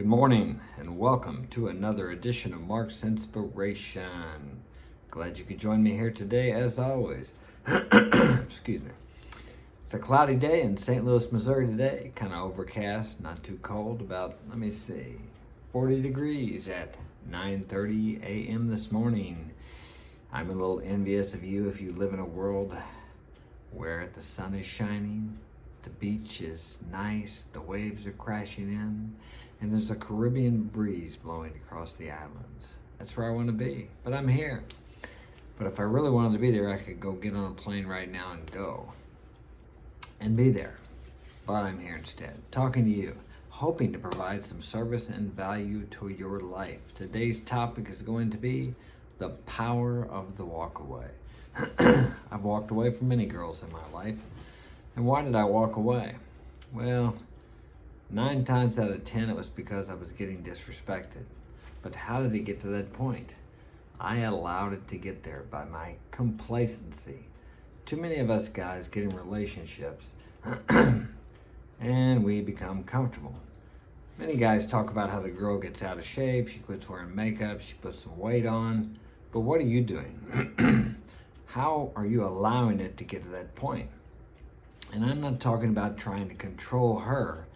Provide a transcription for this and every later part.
Good morning and welcome to another edition of Mark's Inspiration. Glad you could join me here today as always. Excuse me. It's a cloudy day in St. Louis, Missouri today. Kind of overcast, not too cold. About, 40 degrees at 9:30 a.m. this morning. I'm a little envious of you if you live in a world where the sun is shining, the beach is nice, the waves are crashing in, and there's a Caribbean breeze blowing across the islands. That's where I want to be, but I'm here. But if I really wanted to be there, I could go get on a plane right now and go and be there. But I'm here instead, talking to you, hoping to provide some service and value to your life. Today's topic is going to be the power of the walk away. I've walked away from many girls in my life. And why did I walk away? Well, 9 times out of 10, it was because I was getting disrespected. But how did it get to that point? I allowed it to get there by my complacency. Too many of us guys get in relationships and we become comfortable. Many guys talk about how the girl gets out of shape, she quits wearing makeup, she puts some weight on. But what are you doing? How are you allowing it to get to that point? And I'm not talking about trying to control her.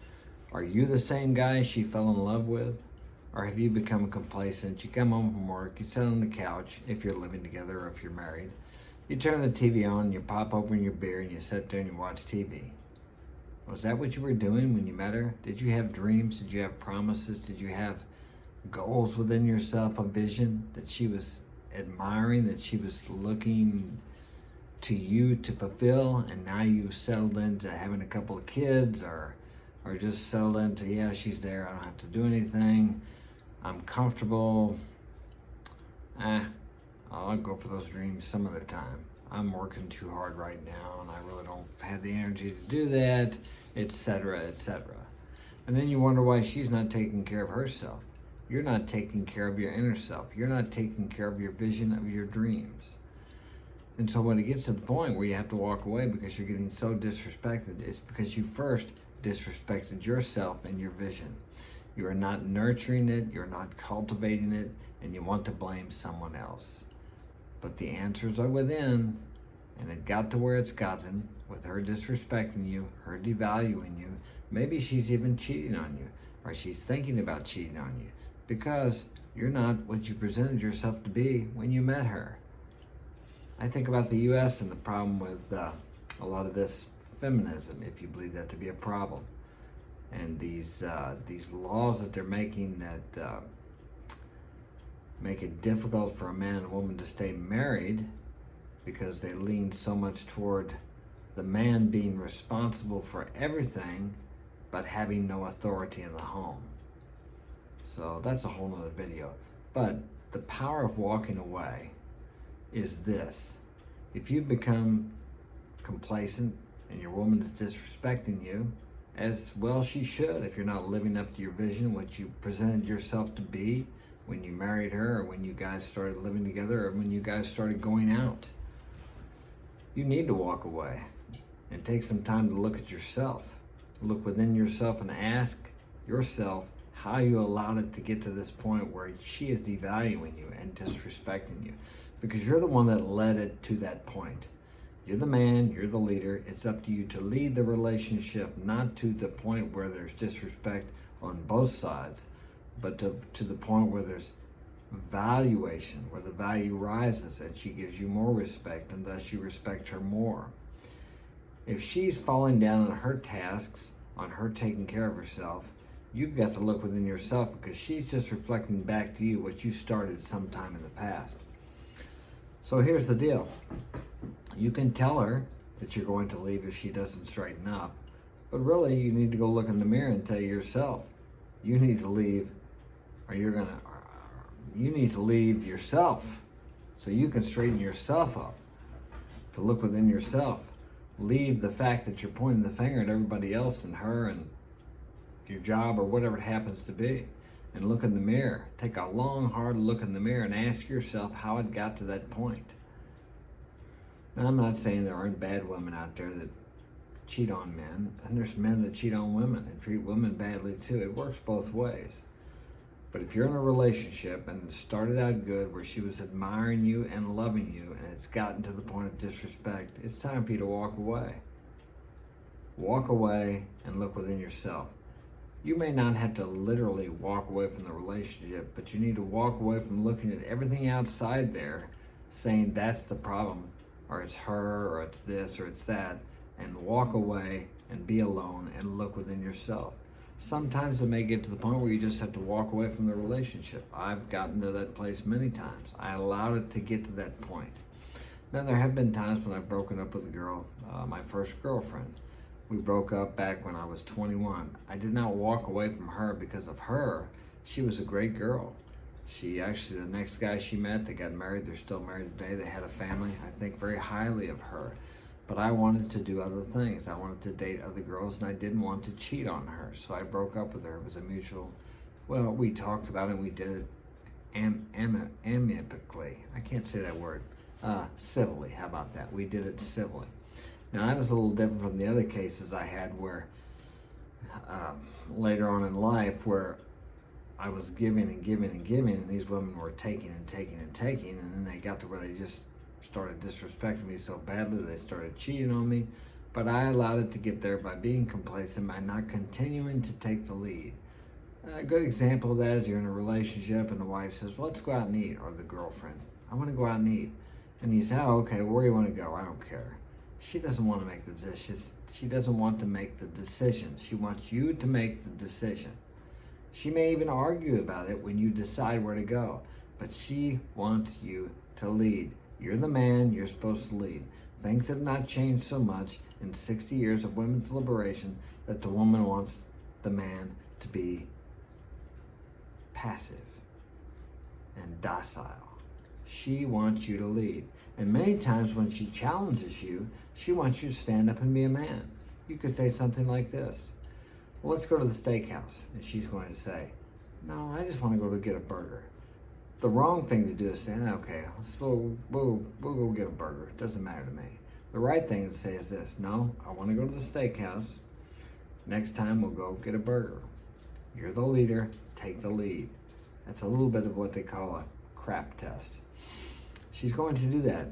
Are you the same guy she fell in love with? Or have you become complacent? You come home from work, you sit on the couch, if you're living together or if you're married. You turn the TV on, you pop open your beer, and you sit there and you watch TV. Was that what you were doing when you met her? Did you have dreams? Did you have promises? Did you have goals within yourself, a vision that she was admiring, that she was looking to you to fulfill, and now you've settled into having a couple of kids or just settled into, yeah, she's there, I don't have to do anything, I'm comfortable, I'll go for those dreams some other time. I'm working too hard right now and I really don't have the energy to do that, etc., etc. And then you wonder why she's not taking care of herself. You're not taking care of your inner self. You're not taking care of your vision of your dreams. And so when it gets to the point where you have to walk away because you're getting so disrespected, it's because you first disrespected yourself and your vision. You are not nurturing it, you're not cultivating it, and you want to blame someone else. But the answers are within, and it got to where it's gotten with her disrespecting you, her devaluing you. Maybe she's even cheating on you, or she's thinking about cheating on you, because you're not what you presented yourself to be when you met her. I think about the U.S. and the problem with a lot of this feminism, if you believe that to be a problem, and these laws that they're making that make it difficult for a man and a woman to stay married because they lean so much toward the man being responsible for everything but having no authority in the home. So that's a whole nother video. But the power of walking away is this. If you become complacent and your woman is disrespecting you, as well she should, if you're not living up to your vision, what you presented yourself to be when you married her, or when you guys started living together, or when you guys started going out. You need to walk away and take some time to look at yourself. Look within yourself and ask yourself how you allowed it to get to this point where she is devaluing you and disrespecting you. Because you're the one that led it to that point. You're the man, you're the leader. It's up to you to lead the relationship, not to the point where there's disrespect on both sides, but to the point where there's valuation, where the value rises and she gives you more respect and thus you respect her more. If she's falling down on her tasks, on her taking care of herself, you've got to look within yourself, because she's just reflecting back to you what you started sometime in the past. So here's the deal. You can tell her that you're going to leave if she doesn't straighten up, but really you need to go look in the mirror and tell yourself, you need to leave, or you need to leave yourself so you can straighten yourself up, to look within yourself. Leave the fact that you're pointing the finger at everybody else and her and your job or whatever it happens to be, and look in the mirror. Take a long, hard look in the mirror and ask yourself how it got to that point. Now, I'm not saying there aren't bad women out there that cheat on men, and there's men that cheat on women and treat women badly too. It works both ways. But if you're in a relationship and it started out good where she was admiring you and loving you and it's gotten to the point of disrespect, it's time for you to walk away. Walk away and look within yourself. You may not have to literally walk away from the relationship, but you need to walk away from looking at everything outside there saying that's the problem, or it's her, or it's this, or it's that, and walk away and be alone and look within yourself. Sometimes it may get to the point where you just have to walk away from the relationship. I've gotten to that place many times. I allowed it to get to that point. Now, there have been times when I've broken up with a girl, my first girlfriend. We broke up back when I was 21. I did not walk away from her because of her. She was a great girl. She actually, the next guy she met, they got married. They're still married today. They had a family. I think very highly of her. But I wanted to do other things. I wanted to date other girls, and I didn't want to cheat on her. So I broke up with her. It was a mutual, well, we talked about it, and we did it amicably. I can't say that word. Civilly. How about that? We did it civilly. Now, that was a little different from the other cases I had where later on in life where I was giving and giving and giving, and these women were taking and taking and taking, and then they got to where they just started disrespecting me so badly they started cheating on me. But I allowed it to get there by being complacent, by not continuing to take the lead. A good example of that is you're in a relationship and the wife says, well, let's go out and eat, or the girlfriend, I want to go out and eat. And you say, oh, okay, where do you want to go? I don't care. She doesn't want to make the decision. She doesn't want to make the decision. She wants you to make the decision. She may even argue about it when you decide where to go, but she wants you to lead. You're the man, you're supposed to lead. Things have not changed so much in 60 years of women's liberation that the woman wants the man to be passive and docile. She wants you to lead. And many times when she challenges you, she wants you to stand up and be a man. You could say something like this. Well, let's go to the steakhouse. And she's going to say, no, I just want to go to get a burger. The wrong thing to do is say, okay, we'll go get a burger. It doesn't matter to me. The right thing to say is this. No, I want to go to the steakhouse. Next time we'll go get a burger. You're the leader. Take the lead. That's a little bit of what they call a crap test. She's going to do that.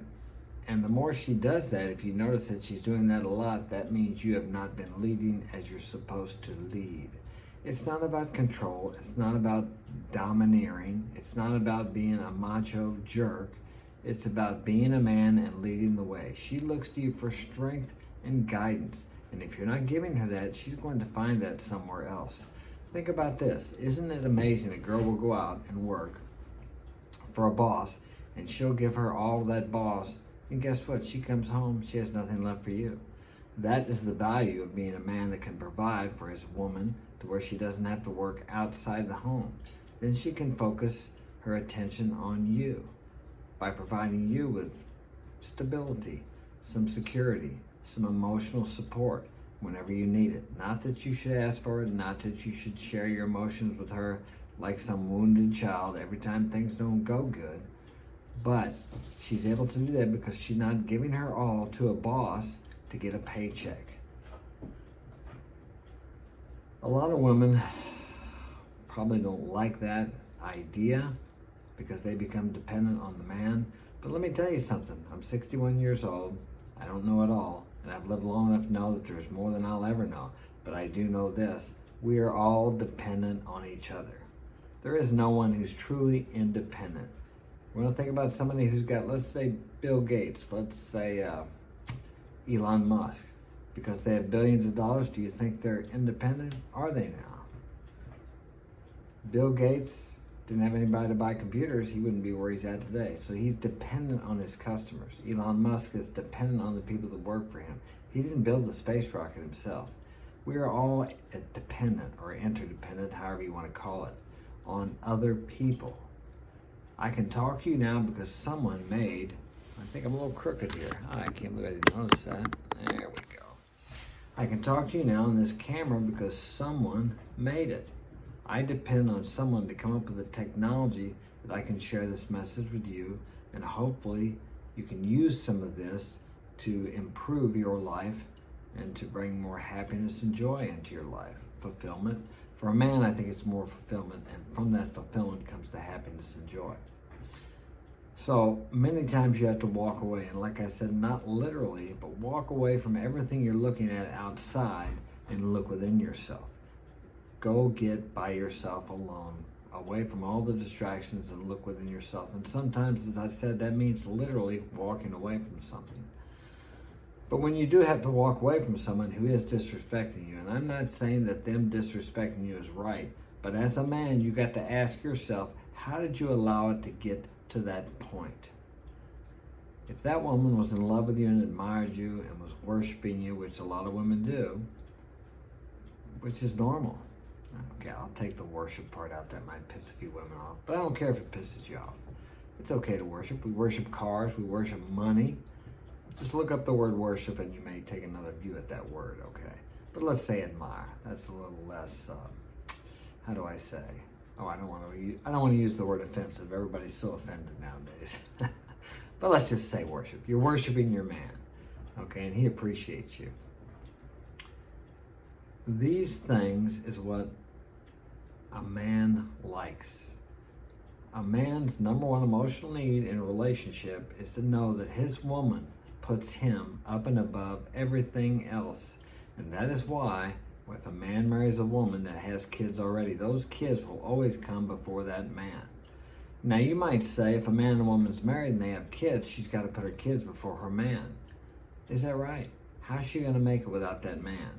And the more she does that, if you notice that she's doing that a lot, that means you have not been leading as you're supposed to lead. It's not about control. It's not about domineering. It's not about being a macho jerk. It's about being a man and leading the way. She looks to you for strength and guidance. And if you're not giving her that, she's going to find that somewhere else. Think about this. Isn't it amazing a girl will go out and work for a boss, and she'll give her all of that boss, and guess what? She comes home, she has nothing left for you. That is the value of being a man that can provide for his woman to where she doesn't have to work outside the home. Then she can focus her attention on you by providing you with stability, some security, some emotional support whenever you need it. Not that you should ask for it, not that you should share your emotions with her like some wounded child every time things don't go good. But she's able to do that because she's not giving her all to a boss to get a paycheck. A lot of women probably don't like that idea because they become dependent on the man. But let me tell you something. I'm 61 years old. I don't know it all. And I've lived long enough to know that there's more than I'll ever know. But I do know this. We are all dependent on each other. There is no one who's truly independent. We're going to think about somebody who's got, let's say, Bill Gates. Let's say Elon Musk. Because they have billions of dollars, do you think they're independent? Are they now? Bill Gates didn't have anybody to buy computers. He wouldn't be where he's at today. So he's dependent on his customers. Elon Musk is dependent on the people that work for him. He didn't build the space rocket himself. We are all dependent or interdependent, however you want to call it, on other people. I can talk to you now because someone made, I think I'm a little crooked here. I can't believe I didn't notice that. There we go. I can talk to you now on this camera because someone made it. I depend on someone to come up with the technology that I can share this message with you, and hopefully you can use some of this to improve your life and to bring more happiness and joy into your life, fulfillment, For a man, I think it's more fulfillment, and from that fulfillment comes the happiness and joy. So many times you have to walk away, and like I said, not literally, but walk away from everything you're looking at outside and look within yourself. Go get by yourself alone, away from all the distractions, and look within yourself. And sometimes, as I said, that means literally walking away from something. But when you do have to walk away from someone who is disrespecting you, and I'm not saying that them disrespecting you is right, but as a man, you got to ask yourself, how did you allow it to get to that point? If that woman was in love with you and admired you and was worshiping you, which a lot of women do, which is normal. Okay, I'll take the worship part out. That might piss a few women off, but I don't care if it pisses you off. It's okay to worship. We worship cars, we worship money. Just look up the word worship and you may take another view at that word, okay? But let's say admire. That's a little less, how do I say? Oh, I don't want to use the word offensive. Everybody's so offended nowadays. But let's just say worship. You're worshiping your man, okay? And he appreciates you. These things is what a man likes. A man's number one emotional need in a relationship is to know that his woman puts him up and above everything else. And that is why if a man marries a woman that has kids already, those kids will always come before that man. Now you might say if a man and a woman's married and they have kids, she's got to put her kids before her man. Is that right? How's she going to make it without that man?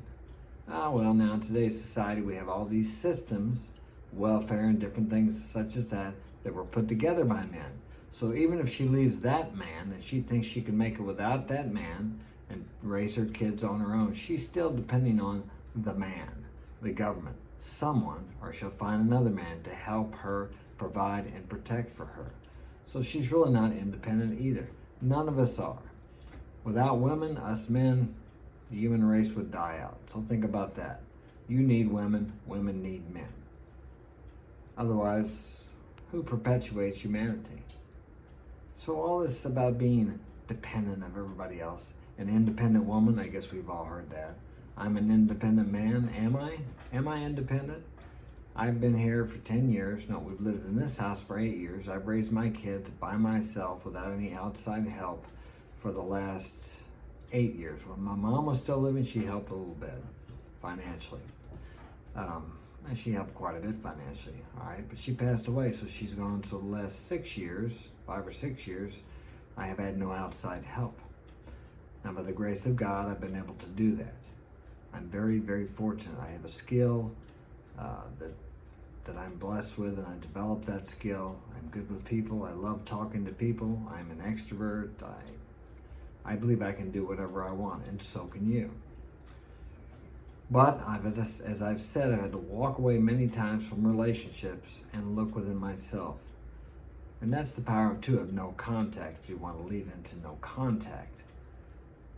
Well, now in today's society we have all these systems, welfare and different things such as that were put together by men. So even if she leaves that man and she thinks she can make it without that man and raise her kids on her own, she's still depending on the man, the government, someone, or she'll find another man to help her provide and protect for her. So she's really not independent either. None of us are. Without women, us men, the human race would die out. So think about that. You need women, women need men. Otherwise, who perpetuates humanity? So all this is about being dependent of everybody else. An independent woman, I guess we've all heard that. I'm an independent man. Am I? Am I independent? I've been here for 10 years. No, we've lived in this house for 8 years. I've raised my kids by myself without any outside help for the last 8 years. When my mom was still living, she helped a little bit financially. And she helped quite a bit financially, all right? But she passed away, so she's gone. So the last 6 years, 5 or 6 years, I have had no outside help. Now, by the grace of God, I've been able to do that. I'm very, very fortunate. I have a skill that I'm blessed with, and I developed that skill. I'm good with people. I love talking to people. I'm an extrovert. I believe I can do whatever I want, and so can you. But as I've said, I've had to walk away many times from relationships and look within myself. And that's the power of no contact, if you want to lead into no contact.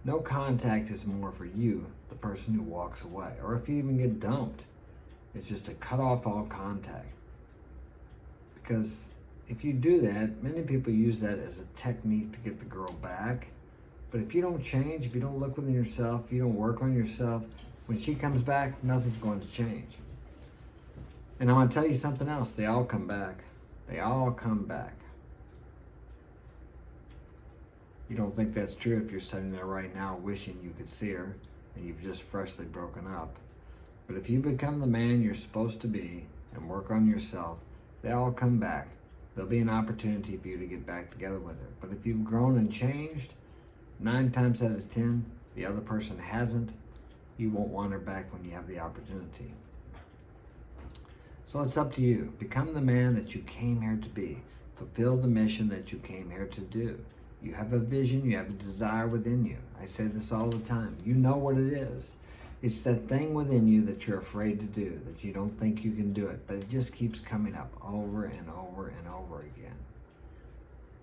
No contact is more for you, the person who walks away. Or if you even get dumped, it's just to cut off all contact. Because if you do that, many people use that as a technique to get the girl back. But if you don't change, if you don't look within yourself, if you don't work on yourself, when she comes back, nothing's going to change. And I'm going to tell you something else. They all come back. They all come back. You don't think that's true if you're sitting there right now wishing you could see her and you've just freshly broken up. But if you become the man you're supposed to be and work on yourself, they all come back. There'll be an opportunity for you to get back together with her. But if you've grown and changed, 9 times out of 10, the other person hasn't, you won't want her back when you have the opportunity. So it's up to you. Become the man that you came here to be. Fulfill the mission that you came here to do. You have a vision, you have a desire within you. I say this all the time. You know what it is. It's that thing within you that you're afraid to do, that you don't think you can do it, but it just keeps coming up over and over and over again.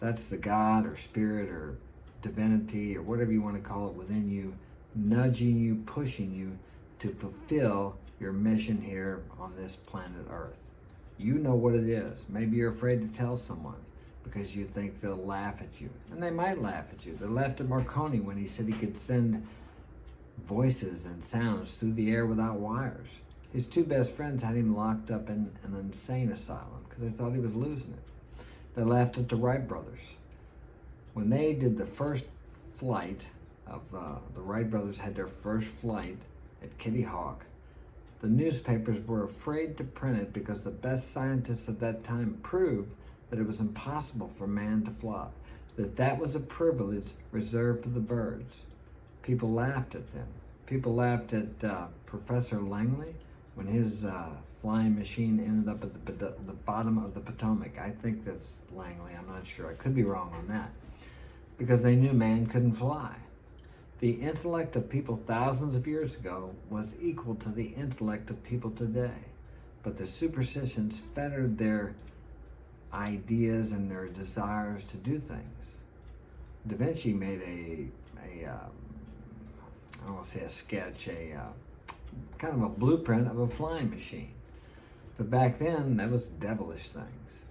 That's the God or spirit or divinity or whatever you want to call it within you, nudging you, pushing you to fulfill your mission here on this planet Earth. You know what it is. Maybe you're afraid to tell someone because you think they'll laugh at you. And they might laugh at you. They laughed at Marconi when he said he could send voices and sounds through the air without wires. His two best friends had him locked up in an insane asylum because they thought he was losing it. They laughed at the Wright brothers. When they did the first flight of the Wright brothers had their first flight at Kitty Hawk, the newspapers were afraid to print it because the best scientists of that time proved that it was impossible for man to fly, that was a privilege reserved for the birds. People laughed at them. People laughed at Professor Langley when his flying machine ended up at the bottom of the Potomac. I think that's Langley, I'm not sure. I could be wrong on that. Because they knew man couldn't fly. The intellect of people thousands of years ago was equal to the intellect of people today. But the superstitions fettered their ideas and their desires to do things. Da Vinci made I don't want to say a sketch, kind of a blueprint of a flying machine. But back then, that was devilish things.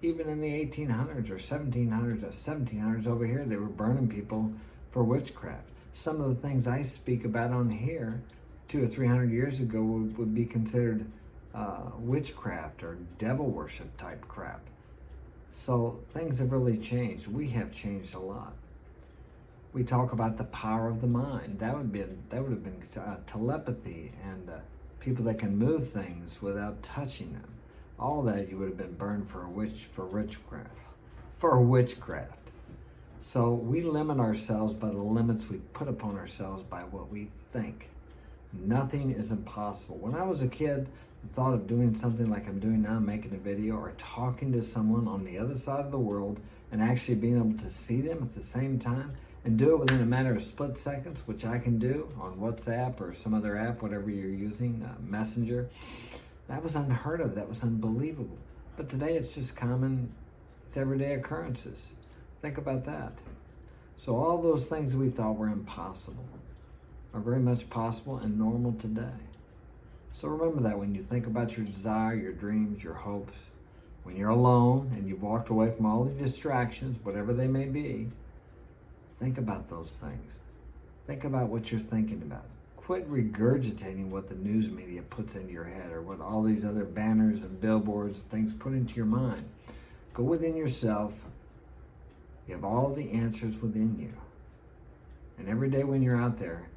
Even in the 1800s or 1700s over here, they were burning people for witchcraft. Some of the things I speak about on here 200 or 300 years ago would be considered witchcraft or devil worship type crap. So things have really changed. We have changed a lot. We talk about the power of the mind. That would have been telepathy and people that can move things without touching them. All that you would have been burned for witchcraft. So we limit ourselves by the limits we put upon ourselves by what we think. Nothing is impossible. When I was a kid, the thought of doing something like I'm doing now, making a video or talking to someone on the other side of the world and actually being able to see them at the same time and do it within a matter of split seconds, which I can do on WhatsApp or some other app, whatever you're using, Messenger, that was unheard of. That was unbelievable. But today it's just common, it's everyday occurrences. Think about that. So all those things that we thought were impossible are very much possible and normal today. So remember that when you think about your desire, your dreams, your hopes, when you're alone and you've walked away from all the distractions, whatever they may be, think about those things. Think about what you're thinking about. Quit regurgitating what the news media puts into your head or what all these other banners and billboards, things put into your mind. Go within yourself. You have all the answers within you. And every day when you're out there,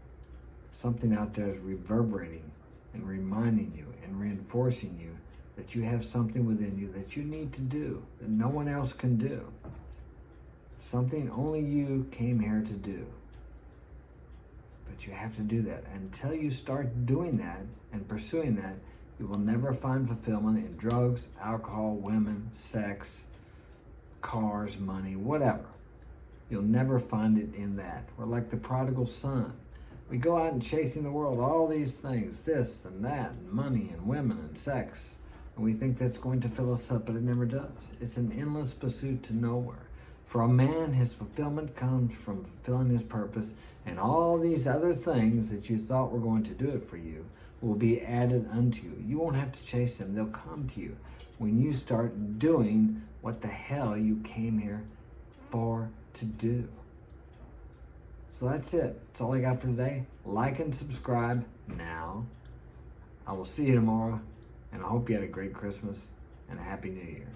something out there is reverberating and reminding you and reinforcing you that you have something within you that you need to do, that no one else can do. Something only you came here to do. But you have to do that. Until you start doing that and pursuing that, you will never find fulfillment in drugs, alcohol, women, sex, cars, money, whatever. You'll never find it in that. We're like the prodigal son. We go out and chasing the world, all these things, this and that, and money and women and sex. And we think that's going to fill us up, but it never does. It's an endless pursuit to nowhere. For a man, his fulfillment comes from fulfilling his purpose, and all these other things that you thought were going to do it for you will be added unto you. You won't have to chase them. They'll come to you when you start doing what the hell you came here for to do. So that's it. That's all I got for today. Like and subscribe now. I will see you tomorrow, and I hope you had a great Christmas and a Happy New Year.